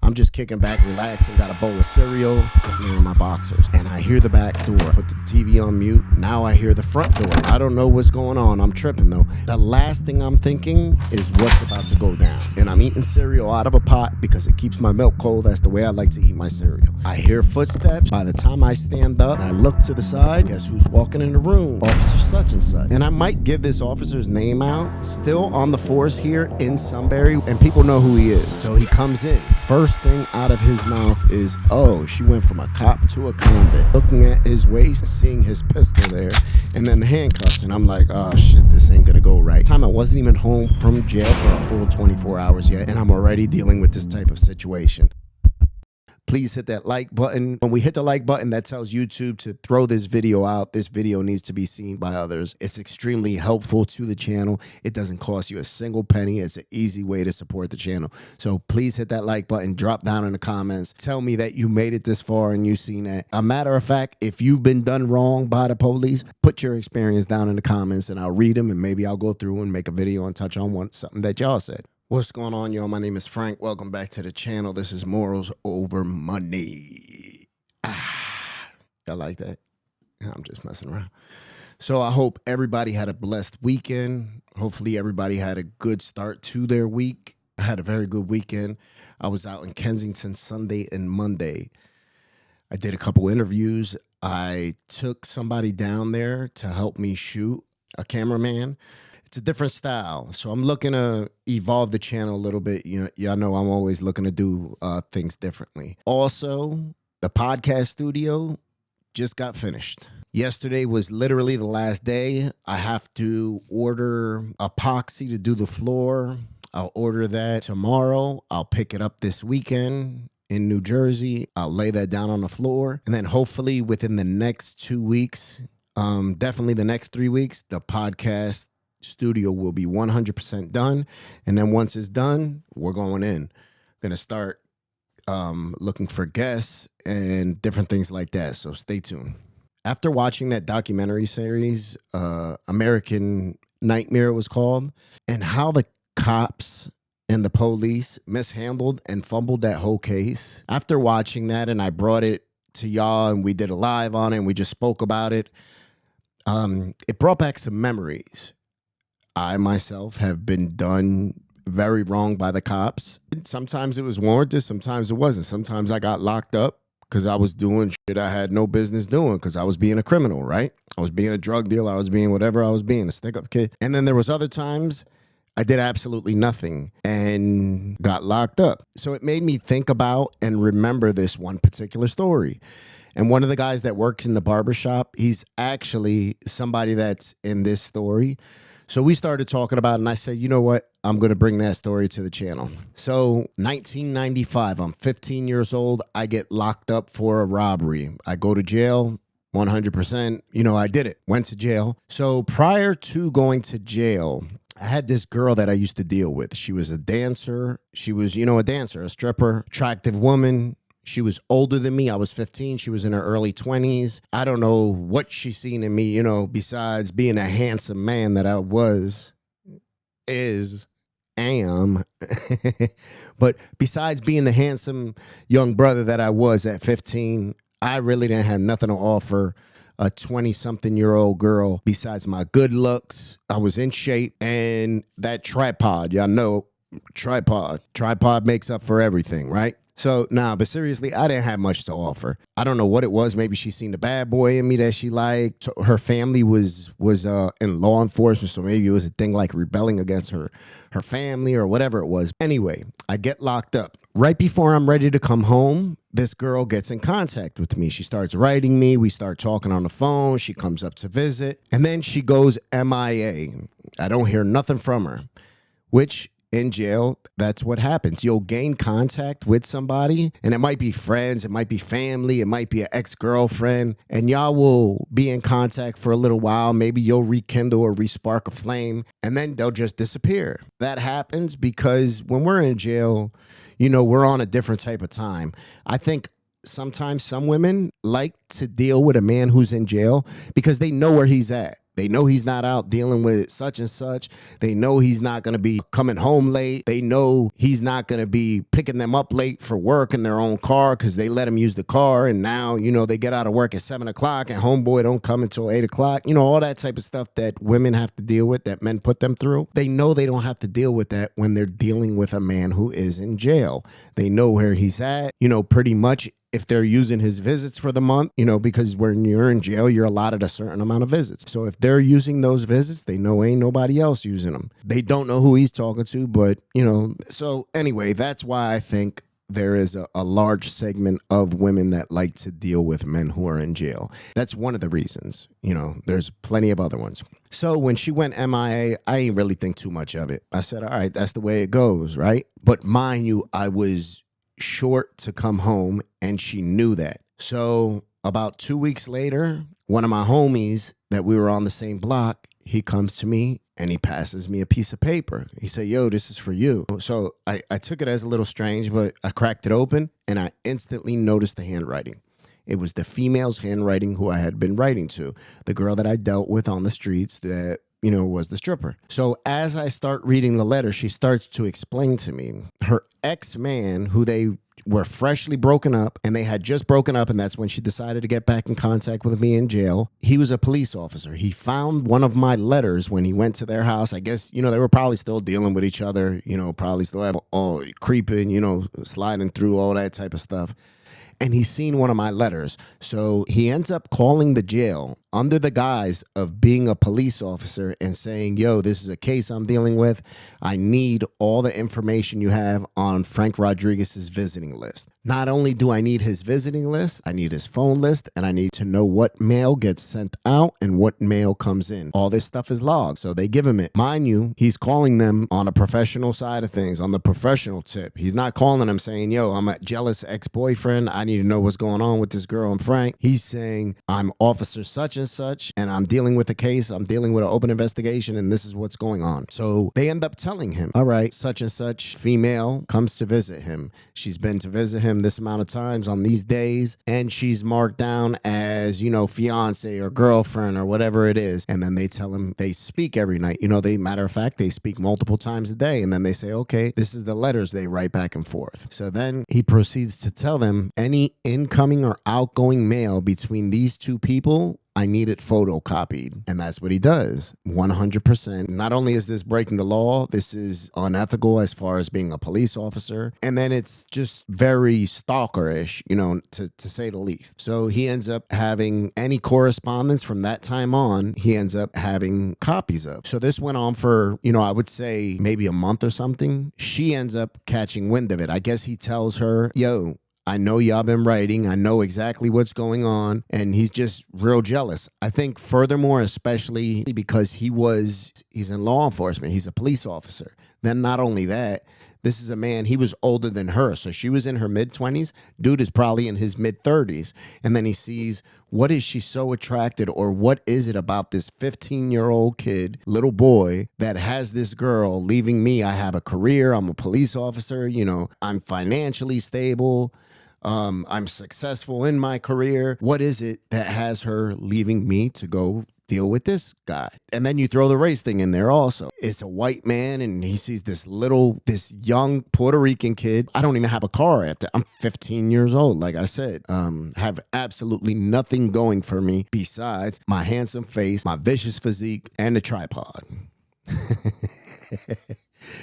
I'm just kicking back, relaxing, got a bowl of cereal, sitting there in my boxers. And I hear the back door. Put the TV on mute. Now I hear the front door. I don't know what's going on. I'm tripping though. The last thing I'm thinking is what's about to go down. And I'm eating cereal out of a pot because it keeps my milk cold. That's the way I like to eat my cereal. I hear footsteps. By the time I stand up and I look to the side, guess who's walking in the room? Officer such and such. And I might give this officer's name out. Still on the force here in Sunbury, and people know who he is. So he comes in. First thing out of his mouth is, oh, she went from a cop to a convict. Looking at his waist, seeing his pistol there, and then the handcuffs. And I'm like, oh shit, this ain't gonna go right. Time I wasn't even home from jail for a full 24 hours yet, and I'm already dealing with this type of situation. Please hit that like button. When we hit the like button, that tells YouTube to throw this video out. This video needs to be seen by others. It's extremely helpful to the channel. It doesn't cost you a single penny. It's an easy way to support the channel. So please hit that like button. Drop down in the comments. Tell me that you made it this far and you've seen that. A matter of fact, if you've been done wrong by the police, put your experience down in the comments and I'll read them and maybe I'll go through and make a video and touch on something that y'all said. What's going on, y'all? My name is Frank. Welcome back to the channel. This is Morals Over Money. I like that. I'm just messing around. So I hope everybody had a blessed weekend. Hopefully everybody had a good start to their week. I had a very good weekend. I was out in Kensington Sunday and Monday. I did a couple interviews. I took somebody down there to help me shoot, a cameraman. It's a different style. So I'm looking to evolve the channel a little bit. Y'all know I'm always looking to do things differently. Also, the podcast studio just got finished. Yesterday was literally the last day. I have to order epoxy to do the floor. I'll order that tomorrow. I'll pick it up this weekend in New Jersey. I'll lay that down on the floor. And then hopefully within the next 2 weeks, definitely the next 3 weeks, the podcast studio will be 100% done. And then once it's done, we're going in. Gonna start looking for guests and different things like that. So stay tuned. After watching that documentary series, American Nightmare was called, and how the cops and the police mishandled and fumbled that whole case. After watching that, and I brought it to y'all and we did a live on it and we just spoke about it, it brought back some memories. I myself have been done very wrong by the cops. Sometimes it was warranted, sometimes it wasn't. Sometimes I got locked up because I was doing shit I had no business doing because I was being a criminal, right? I was being a drug dealer, I was being whatever I was being, a stick-up kid. And then there was other times I did absolutely nothing and got locked up. So it made me think about and remember this one particular story. And one of the guys that works in the barbershop, he's actually somebody that's in this story. So we started talking about it, and I said, you know what? I'm going to bring that story to the channel. So 1995, I'm 15 years old. I get locked up for a robbery. I go to jail, 100%. I did it. Went to jail. So prior to going to jail, I had this girl that I used to deal with. She was a dancer. She was, a dancer, a stripper, attractive woman. She was older than me. I was 15. She was in her early 20s. I don't know what she seen in me, besides being a handsome man that I am. But besides being the handsome young brother that I was at 15, I really didn't have nothing to offer a 20-something-year-old girl besides my good looks. I was in shape, and that tripod. Y'all know tripod. Tripod makes up for everything, right? So, but seriously, I didn't have much to offer. I don't know what it was. Maybe she seen the bad boy in me that she liked. Her family was in law enforcement, so maybe it was a thing like rebelling against her family or whatever it was. Anyway, I get locked up. Right before I'm ready to come home, this girl gets in contact with me. She starts writing me. We start talking on the phone. She comes up to visit, and then she goes MIA. I don't hear nothing from her, which in jail, that's what happens. You'll gain contact with somebody, and it might be friends, it might be family, it might be an ex-girlfriend, and y'all will be in contact for a little while. Maybe you'll rekindle or respark a flame, and then they'll just disappear. That happens because when we're in jail, we're on a different type of time. I think sometimes some women like to deal with a man who's in jail because they know where he's at. They know he's not out dealing with such and such. They know he's not going to be coming home late. They know he's not going to be picking them up late for work in their own car because they let him use the car. And now, they get out of work at 7 o'clock and homeboy don't come until 8 o'clock. All that type of stuff that women have to deal with, that men put them through. They know they don't have to deal with that when they're dealing with a man who is in jail. They know where he's at, pretty much. If they're using his visits for the month, because when you're in jail, you're allotted a certain amount of visits. So if they're using those visits, they know ain't nobody else using them. They don't know who he's talking to, but, so anyway, that's why I think there is a large segment of women that like to deal with men who are in jail. That's one of the reasons. There's plenty of other ones. So when she went MIA, I didn't really think too much of it. I said, all right, that's the way it goes, right? But mind you, I was short to come home, and she knew that. So about 2 weeks later, one of my homies that we were on the same block, he comes to me and he passes me a piece of paper. He said, yo, this is for you. So I took it as a little strange, but I cracked it open and I instantly noticed the handwriting. It was the female's handwriting who I had been writing to, the girl that I dealt with on the streets that was the stripper. So as I start reading the letter, she starts to explain to me her ex-man, who they were freshly broken up, and they had just broken up, and that's when she decided to get back in contact with me in jail. He was a police officer. He found one of my letters when he went to their house. I guess, they were probably still dealing with each other, probably still have creeping, sliding through all that type of stuff. And he's seen one of my letters. So he ends up calling the jail under the guise of being a police officer and saying, yo, this is a case I'm dealing with. I need all the information you have on Frank Rodriguez's visiting list. Not only do I need his visiting list, I need his phone list, and I need to know what mail gets sent out and what mail comes in. All this stuff is logged, so they give him it. Mind you, he's calling them on a professional side of things, on the professional tip. He's not calling them saying, yo, I'm a jealous ex-boyfriend. I need to know what's going on with this girl and Frank. He's saying, I'm officer such and such, and I'm dealing with a case. I'm dealing with an open investigation, and this is what's going on. So they end up telling him, all right, such and such female comes to visit him. She's been to visit him this amount of times on these days, and she's marked down as, fiance or girlfriend or whatever it is. And then they tell him they speak every night. Matter of fact, they speak multiple times a day. And then they say, okay, this is the letters they write back and forth. So then he proceeds to tell them any incoming or outgoing mail between these two people, I need it photocopied. And that's what he does. 100%. Not only is this breaking the law, this is unethical as far as being a police officer. And then it's just very stalkerish, to say the least. So he ends up having any correspondence from that time on, he ends up having copies of. So this went on for, I would say maybe a month or something. She ends up catching wind of it. I guess he tells her, yo, I know y'all been writing. I know exactly what's going on. And he's just real jealous. I think furthermore, especially because he's in law enforcement. He's a police officer. Then not only that, this is a man, he was older than her. So she was in her mid-20s. Dude is probably in his mid-30s. And then he sees, what is she so attracted, or what is it about this 15-year-old kid, little boy, that has this girl leaving me? I have a career. I'm a police officer. I'm financially stable. I'm successful in my career. What is it that has her leaving me to go deal with this guy? And then you throw the race thing in there also. It's a white man and he sees this young Puerto Rican kid. I don't even have a car I'm 15 years old, like I said. Have absolutely nothing going for me besides my handsome face, my vicious physique, and a tripod.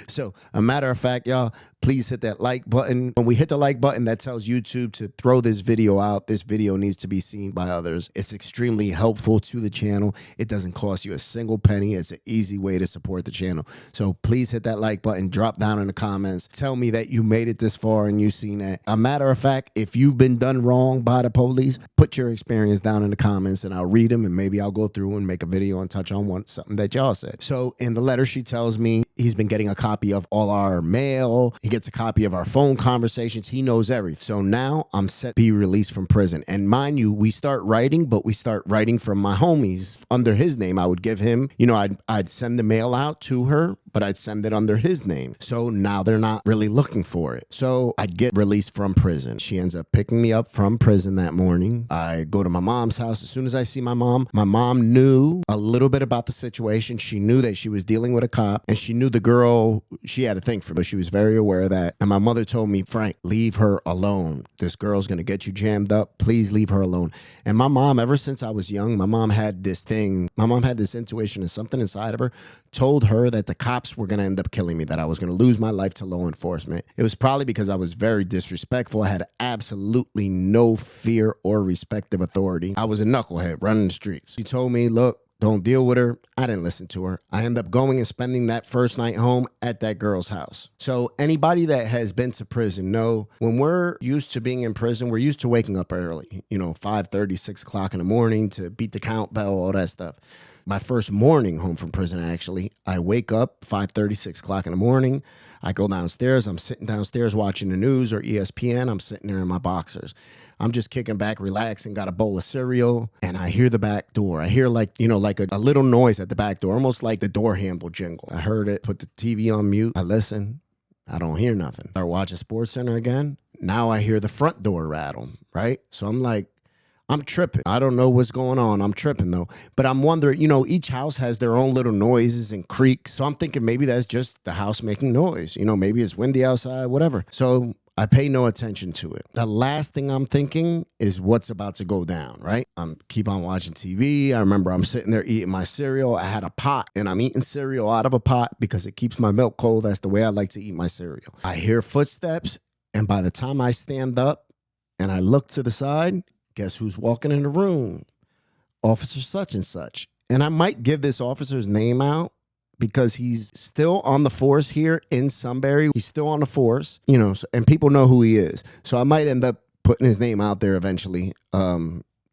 So, a matter of fact, y'all, please hit that like button. When we hit the like button, that tells YouTube to throw this video out. This video needs to be seen by others. It's extremely helpful to the channel. It doesn't cost you a single penny. It's an easy way to support the channel. So please hit that like button. Drop down in the comments. Tell me that you made it this far and you've seen that. A matter of fact, if you've been done wrong by the police, put your experience down in the comments and I'll read them, and maybe I'll go through and make a video and touch on something that y'all said. So in the letter, she tells me he's been getting a copy of all our mail. He gets a copy of our phone conversations. He knows everything. So now I'm set to be released from prison. And mind you, we start writing, but we start writing from my homies under his name. I would give him, I'd send the mail out to her, but I'd send it under his name. So now they're not really looking for it. So I'd get released from prison. She ends up picking me up from prison that morning. I go to my mom's house. As soon as I see my mom knew a little bit about the situation. She knew that she was dealing with a cop, and she knew the girl, she had a thing for me. She was very aware of that. And my mother told me, Frank, leave her alone. This girl's going to get you jammed up. Please leave her alone. And my mom, ever since I was young, my mom had this thing. My mom had this intuition, and something inside of her told her that the cops were going to end up killing me, that I was going to lose my life to law enforcement. It was probably because I was very disrespectful. I had absolutely no fear or respect of authority. I was a knucklehead running the streets. She told me, look, don't deal with her. I didn't listen to her. I ended up going and spending that first night home at that girl's house. So anybody that has been to prison know when we're used to being in prison, we're used to waking up early, 5:30, 6 o'clock in the morning to beat the count bell, all that stuff. My first morning home from prison, actually, I wake up 5:30, 6 o'clock in the morning. I go downstairs. I'm sitting downstairs watching the news or ESPN. I'm sitting there in my boxers. I'm just kicking back, relaxing, got a bowl of cereal, and I hear the back door. I hear like a little noise at the back door, almost like the door handle jingle. I heard it, put the TV on mute. I listen. I don't hear nothing. I start watching SportsCenter again. Now I hear the front door rattle, right? So I'm like, I'm tripping. I don't know what's going on. I'm tripping though. But I'm wondering, each house has their own little noises and creaks. So I'm thinking maybe that's just the house making noise. Maybe it's windy outside, whatever. So I pay no attention to it. The last thing I'm thinking is what's about to go down, right? I'm keep on watching TV. I remember I'm sitting there eating my cereal. I had a pot, and I'm eating cereal out of a pot because it keeps my milk cold. That's the way I like to eat my cereal. I hear footsteps, and by the time I stand up and I look to the side, guess who's walking in the room? Officer such and such. And I might give this officer's name out because he's still on the force here in Sunbury. He's still on the force, and people know who he is. So I might end up putting his name out there eventually,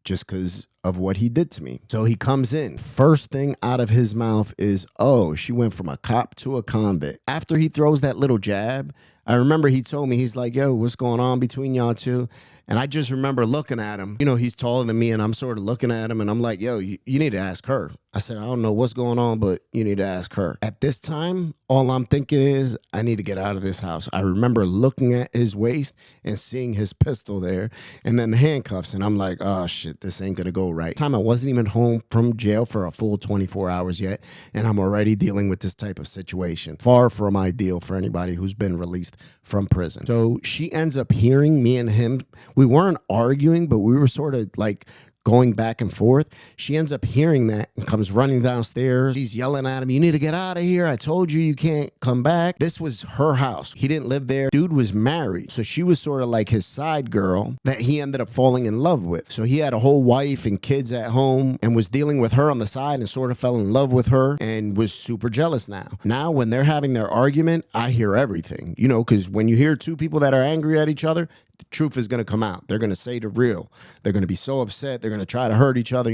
just because of what he did to me. So he comes in. First thing out of his mouth is, oh, she went from a cop to a convict. After he throws that little jab, I remember he told me, he's like, yo, what's going on between y'all two? And I just remember looking at him. He's taller than me, and I'm sort of looking at him, and I'm like, yo, you need to ask her. I said, I don't know what's going on, but you need to ask her. At this time, all I'm thinking is, I need to get out of this house. I remember looking at his waist and seeing his pistol there, and then the handcuffs, and I'm like, oh, shit, this ain't going to go right. I wasn't even home from jail for a full 24 hours yet, and I'm already dealing with this type of situation. Far from ideal for anybody who's been released from prison. So she ends up hearing me and him. We weren't arguing, but we were sort of like going back and forth. She ends up hearing that and comes running downstairs. She's yelling at him, you need to get out of here. I told you can't come back. This was her house. He didn't live there. Dude was married. So she was sort of like his side girl that he ended up falling in love with. So he had a whole wife and kids at home and was dealing with her on the side and sort of fell in love with her and was super jealous now. Now when they're having their argument, I hear everything, because when you hear two people that are angry at each other, the truth is going to come out. They're going to say the real. They're going to be so upset. They're going to try to hurt each other.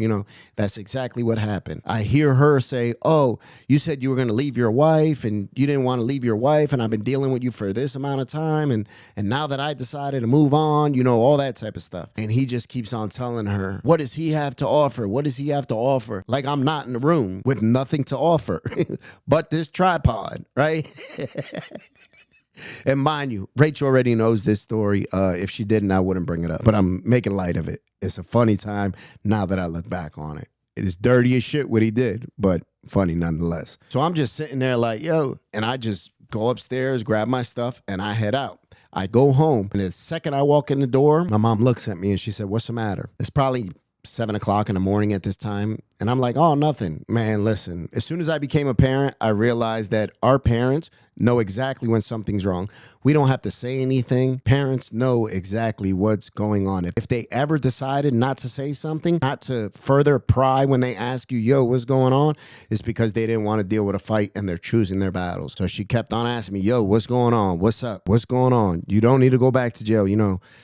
That's exactly what happened. I hear her say, oh, you said you were going to leave your wife and you didn't want to leave your wife. And I've been dealing with you for this amount of time. And now that I decided to move on, all that type of stuff. And he just keeps on telling her, what does he have to offer? What does he have to offer? Like I'm not in the room with nothing to offer but this tripod, right? And mind you, Rachel already knows this story. If she didn't, I wouldn't bring it up. But I'm making light of it. It's a funny time now that I look back on it. It's dirty as shit what he did, but funny nonetheless. So I'm just sitting there like, yo, and I just go upstairs, grab my stuff, and I head out. I go home, and the second I walk in the door, my mom looks at me, and she said, what's the matter? It's probably 7 o'clock in the morning at this time. And I'm like, oh, nothing. Man, listen, as soon as I became a parent, I realized that our parents know exactly when something's wrong. We don't have to say anything. Parents know exactly what's going on. If they ever decided not to say something, not to further pry when they ask you, yo, what's going on? It's because they didn't want to deal with a fight and they're choosing their battles. So she kept on asking me, yo, what's going on? What's up? What's going on? You don't need to go back to jail.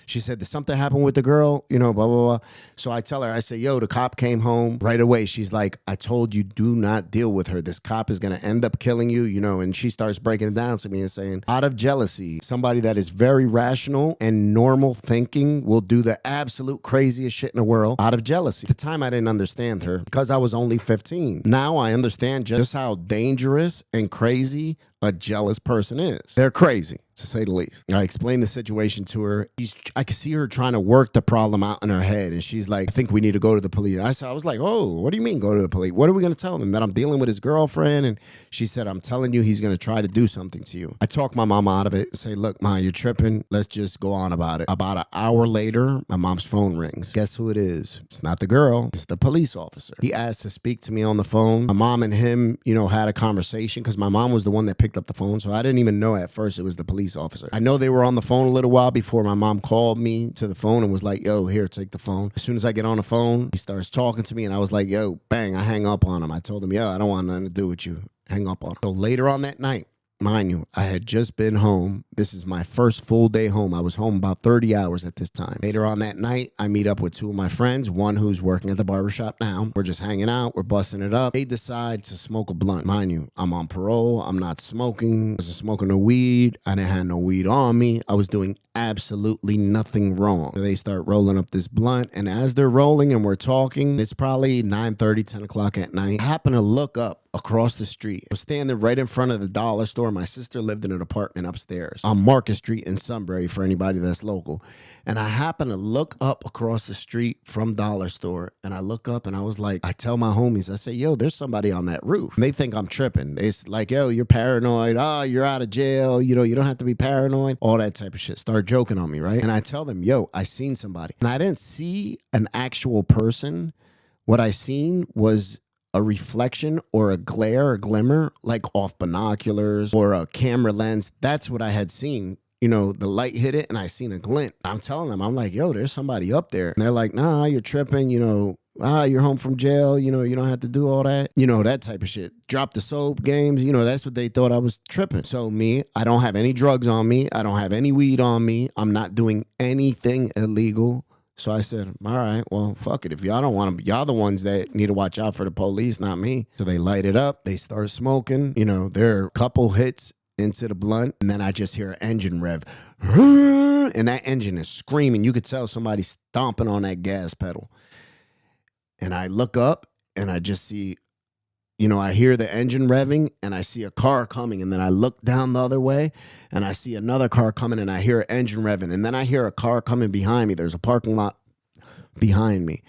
She said, did something happen with the girl? Blah, blah, blah. So I tell her, I say, yo, the cop came home right away. way, she's like, I told you, do not deal with her. This cop is going to end up killing you, and she starts breaking it down to me and saying, out of jealousy, somebody that is very rational and normal thinking will do the absolute craziest shit in the world out of jealousy. At the time, I didn't understand her because I was only 15. Now I understand just how dangerous and crazy a jealous person is. They're crazy, to say the least. I explained the situation to her. I could see her trying to work the problem out in her head, and she's like, I think we need to go to the police. I was like, oh, what do you mean go to the police? What are we going to tell them? That I'm dealing with his girlfriend? And she said, I'm telling you, he's going to try to do something to you. I talked my mom out of it and say, look, Ma, you're tripping. Let's just go on about it. About an hour later, my mom's phone rings. Guess who it is? It's not the girl. It's the police officer. He asked to speak to me on the phone. My mom and him, had a conversation because my mom was the one that picked up the phone, so I didn't even know at first it was the police officer. I know they were on the phone a little while before my mom called me to the phone and was like, yo, here, take the phone. As soon as I get on the phone, he starts talking to me, and I was like, yo, bang, I hang up on him. I told him, yo, I don't want nothing to do with you. Hang up on him. So later on that night, mind you, I had just been home. This is my first full day home. I was home about 30 hours at this time. Later on that night, I meet up with two of my friends, one who's working at the barbershop now. We're just hanging out. We're busting it up. They decide to smoke a blunt. Mind you, I'm on parole. I'm not smoking. I wasn't smoking no weed. I didn't have no weed on me. I was doing absolutely nothing wrong. They start rolling up this blunt, and as they're rolling and we're talking, it's probably 9:30, 10 o'clock at night. I happen to look up across the street. I was standing right in front of the dollar store. My sister lived in an apartment upstairs on Market Street in Sunbury for anybody that's local. And I happened to look up across the street from dollar store, and I look up and I was like, I tell my homies, I say, yo, there's somebody on that roof. And they think I'm tripping. It's like, yo, you're paranoid. Oh, you're out of jail. You don't have to be paranoid. All that type of shit. Start joking on me, right? And I tell them, yo, I seen somebody. And I didn't see an actual person. What I seen was a reflection or a glare or glimmer, like off binoculars or a camera lens. That's what I had seen. The light hit it and I seen a glint. I'm telling them, I'm like, yo, there's somebody up there. And they're like, nah, you're tripping, you're home from jail, you don't have to do all that. That type of shit. Drop the soap games, that's what they thought I was tripping. So me, I don't have any drugs on me. I don't have any weed on me. I'm not doing anything illegal. So I said, all right, well, fuck it. If y'all don't want to, y'all the ones that need to watch out for the police, not me. So they light it up. They start smoking. There are a couple hits into the blunt, and then I just hear an engine rev. And that engine is screaming. You could tell somebody's stomping on that gas pedal. And I look up, and I just see, I hear the engine revving, and I see a car coming, and then I look down the other way, and I see another car coming, and I hear an engine revving, and then I hear a car coming behind me. There's a parking lot behind me,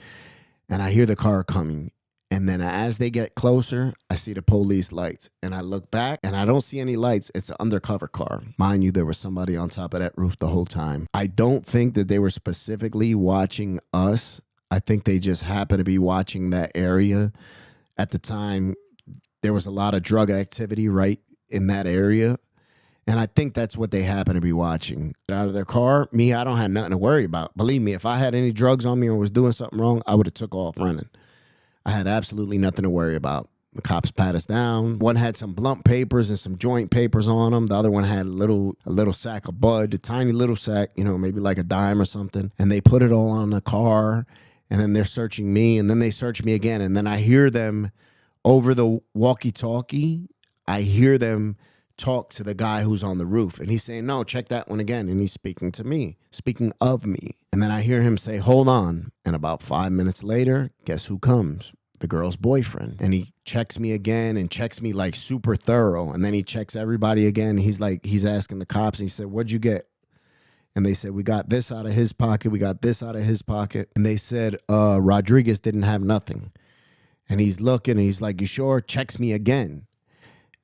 and I hear the car coming, and then as they get closer, I see the police lights, and I look back, and I don't see any lights. It's an undercover car. Mind you, there was somebody on top of that roof the whole time. I don't think that they were specifically watching us. I think they just happened to be watching that area. At the time, there was a lot of drug activity right in that area. And I think that's what they happen to be watching. Out of their car, me, I don't have nothing to worry about. Believe me, if I had any drugs on me or was doing something wrong, I would have took off running. I had absolutely nothing to worry about. The cops pat us down. One had some blunt papers and some joint papers on them. The other one had a little sack of bud, a tiny little sack, maybe like a dime or something. And they put it all on the car. And then they're searching me, and then they search me again. And then I hear them over the walkie-talkie. I hear them talk to the guy who's on the roof. And he's saying, no, check that one again. And he's speaking to me, speaking of me. And then I hear him say, hold on. And about 5 minutes later, guess who comes? The girl's boyfriend. And he checks me again and checks me like super thorough. And then he checks everybody again. He's asking the cops. And he said, what'd you get? And they said, we got this out of his pocket. We got this out of his pocket. And they said, Rodriguez didn't have nothing. And he's looking and he's like, you sure? Checks me again.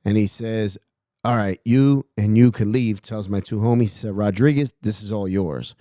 And he says, all right, you can leave. Tells my two homies, he said, Rodriguez, this is all yours.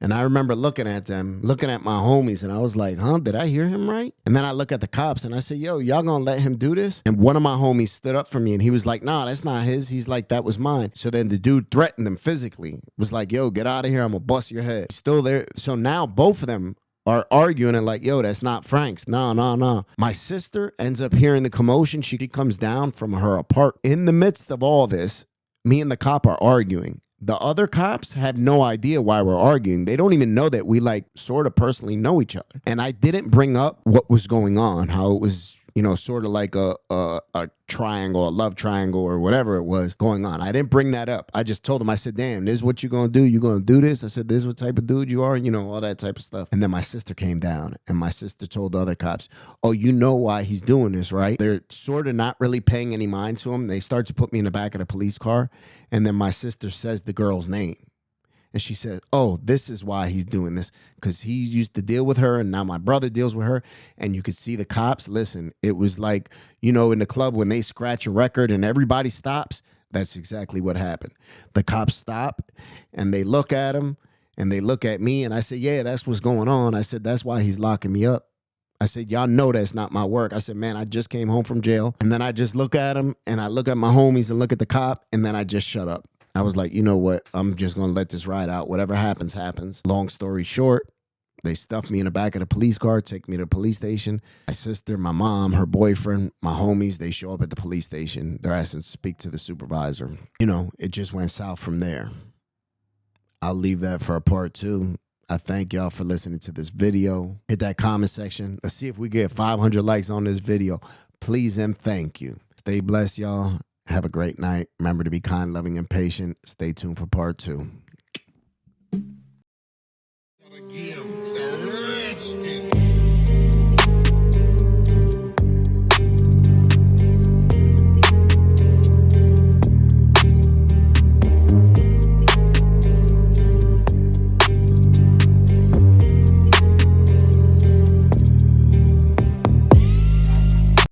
And I remember looking at them, looking at my homies, and I was like, huh, did I hear him right? And then I look at the cops and I said, yo, y'all gonna let him do this? And one of my homies stood up for me and he was like, nah, that's not his. He's like, that was mine. So then the dude threatened him physically. Was like, yo, get out of here. I'm gonna bust your head. Still there. So now both of them are arguing and like, yo, that's not Frank's. No. My sister ends up hearing the commotion. She comes down from her apartment. In the midst of all this, me and the cop are arguing. The other cops have no idea why we're arguing. They don't even know that we like sort of personally know each other. And I didn't bring up what was going on, how it was, you know, sort of like a triangle, a love triangle or whatever it was going on. I didn't bring that up. I just told them, I said, damn, this is what you're going to do. You're going to do this. I said, this is what type of dude you are, you know, all that type of stuff. And then my sister came down and my sister told the other cops, oh, you know why he's doing this, right? They're sort of not really paying any mind to him. They start to put me in the back of the police car. And then my sister says the girl's name. And she said, oh, this is why he's doing this, because he used to deal with her and now my brother deals with her. And you could see the cops. Listen, it was like, you know, in the club when they scratch a record and everybody stops. That's exactly what happened. The cops stop and they look at him and they look at me. And I said, yeah, that's what's going on. I said, that's why he's locking me up. I said, y'all know that's not my work. I said, man, I just came home from jail. And then I just look at him and I look at my homies and look at the cop. And then I just shut up. I was like, you know what? I'm just going to let this ride out. Whatever happens, happens. Long story short, they stuffed me in the back of the police car, take me to the police station. My sister, my mom, her boyfriend, my homies, they show up at the police station. They're asking to speak to the supervisor. You know, it just went south from there. I'll leave that for a part 2. I thank y'all for listening to this video. Hit that comment section. Let's see if we get 500 likes on this video. Please and thank you. Stay blessed, y'all. Have a great night. Remember to be kind, loving, and patient. Stay tuned for part 2.